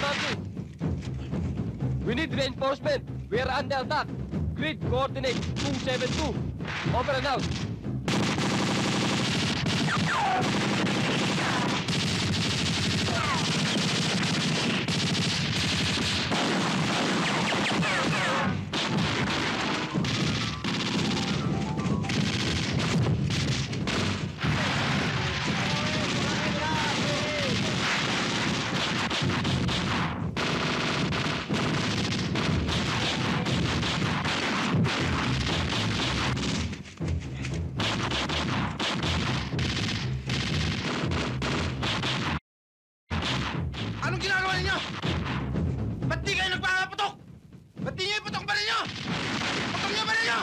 Matthew. We need reinforcement. We are under attack. Grid coordinate 272. Over and out. Anong ginagawa ninyo? Ba't di kayo nagpapaputok? Ba't di nyo iputok ba ninyo? Putok nyo ba ninyo?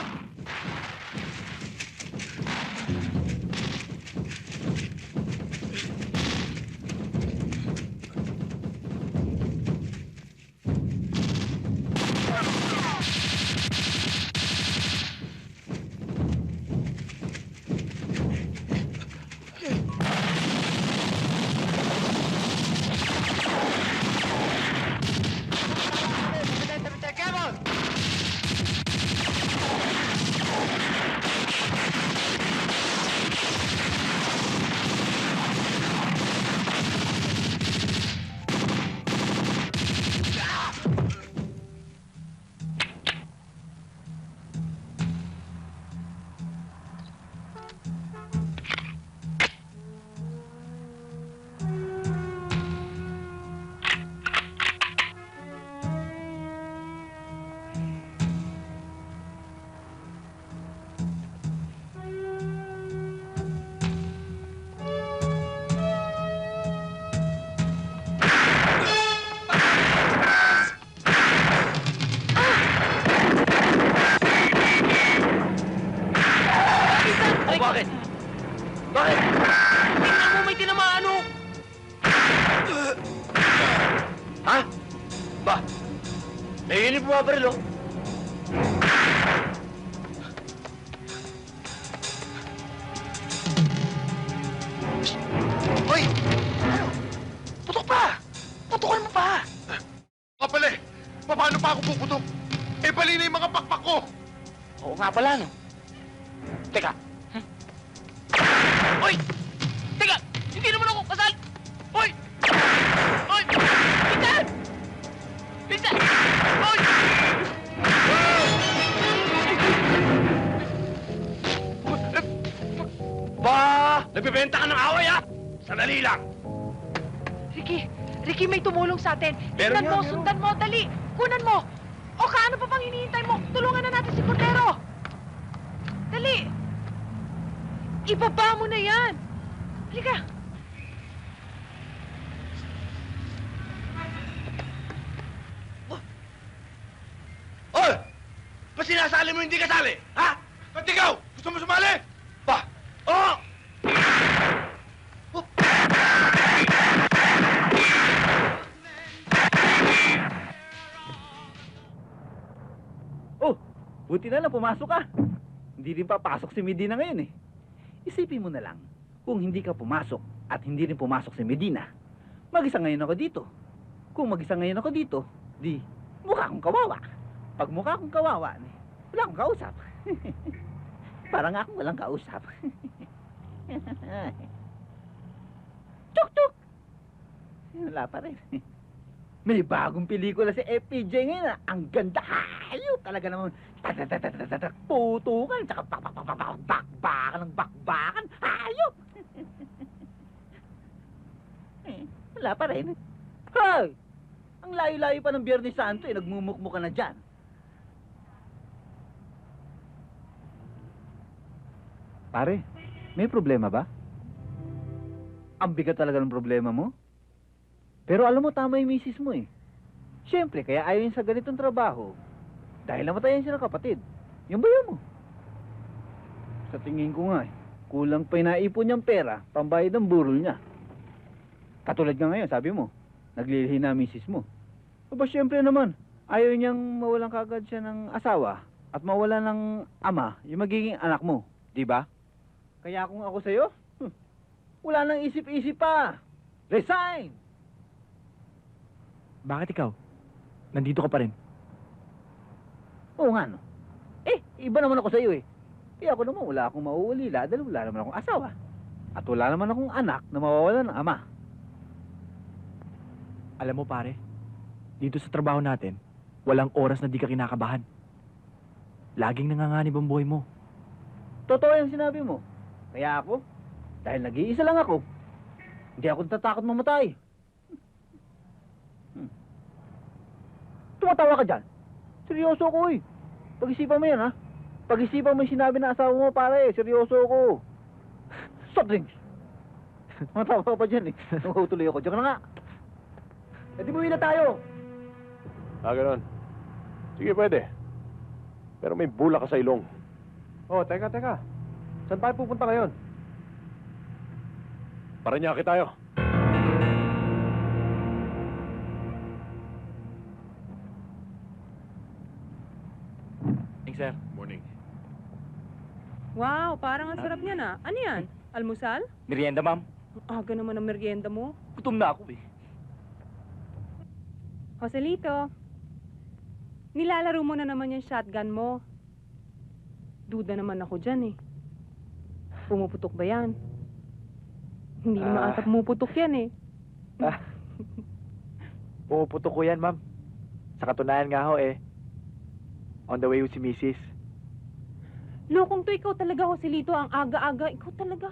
Bakit? Bakit? Tingnan mo, may tinamaan o! Ha? Ba? May yun yung bumabaril o. Hoy! Putok pa! Putokan mo pa! Kapali! Paano pa ako puputok? Eh, bali na yung mga pakpak ko! Oo nga pala, no? Teka. Hoy! Teka! Hindi naman ako kasal! Hoy! Hoy! Pinsan! Pinsan! Hoy! Ba! Nagbibenta ka ng away, ha? Sandali lang! Ricky, may tumulong sa atin. Meron Tignan mo, yan, meron. sundan mo, dali! Kunan mo! O kaano pa pang hinihintay mo? Tulungan na natin si Cordero! Dali! Ibaba mo na yan! Halika! Hoy! Ba't sinasali mo hindi kasali? Ha? Ba't ikaw? Gusto mo sumali? Ba? Oo! Oh, buti na lang pumasok ka. Hindi rin papasok si Medina ngayon eh. Isipin mo na lang, kung hindi ka pumasok at hindi rin pumasok si Medina, mag-isa ngayon ako dito. Kung mag-isa ngayon ako dito, di, mukha akong kawawa. Pag mukha akong kawawa, wala akong kausap. Parang akong walang kausap. Tuk-tuk! Wala pa rin. May bagong pelikula si FPJ ngayon ah. Ang ganda. Hayop talaga naman. Putukan. Tsaka bakbakan ng bakbakan. Hayop. Wala pa rin. Hoy! Ang layo-layo pa ng Biyernes Santo eh. Nagmumukmuk ka na dyan. Pare, may problema ba? Ang bigat talaga ng problema mo? Pero alam mo, tama yung misis mo eh. Siyempre, kaya ayaw yun sa ganitong trabaho. Dahil namatayan siya ng kapatid. Yung bayan mo. Sa tingin ko nga eh, kulang pa yung naipon niyang pera, pambayad ng burol niya. Katulad nga ngayon, sabi mo, naglilihi na misis mo. Aba, siyempre naman, ayaw niyang mawalan kagad siya ng asawa at mawalan ng ama, yung magiging anak mo. Di ba? Kaya kung ako sa'yo, wala nang isip-isip pa. Resign! Bakit ikaw? Nandito ka pa rin. Oo nga, no? Iba naman ako sa iyo eh. Kaya ako naman wala akong mauulila dahil wala naman akong asawa. At wala naman akong anak na mawawalan ng ama. Alam mo pare, dito sa trabaho natin, walang oras na di ka kinakabahan. Laging nanganganib ang buhay mo. Totoo yung sinabi mo. Kaya ako, dahil nag-iisa lang ako, hindi ako natatakot mamatay. Tumatawa ka dyan. Seryoso ko eh. Pag-isipan mo yan ha. Pag-isipan mo yung sinabi na asawa mo pare. Seryoso ko. Soft drinks. Matawa ka pa dyan eh. Nangutuloy ako. Diyan ka na nga. E di buwi na tayo. Ganon. Sige, pwede. Pero may bulak ka sa ilong. Oh, teka. Saan tayo pupunta ngayon? Paranaque tayo. Sir. Morning. Wow, parang ang sarap niyan ah. Ano yan? Almusal? Merienda, ma'am. Aga naman ang merienda mo. Gutom na ako eh. Joselito, nilalaro mo na naman yung shotgun mo. Duda naman ako dyan eh. Pumuputok ba yan? Hindi naman ata pumuputok yan eh. Pumuputok ko yan, ma'am. Sa katunayan nga ho eh. On the way ho si Mrs. Lokong to, ikaw talaga, Joselito. Ang aga-aga, ikaw talaga.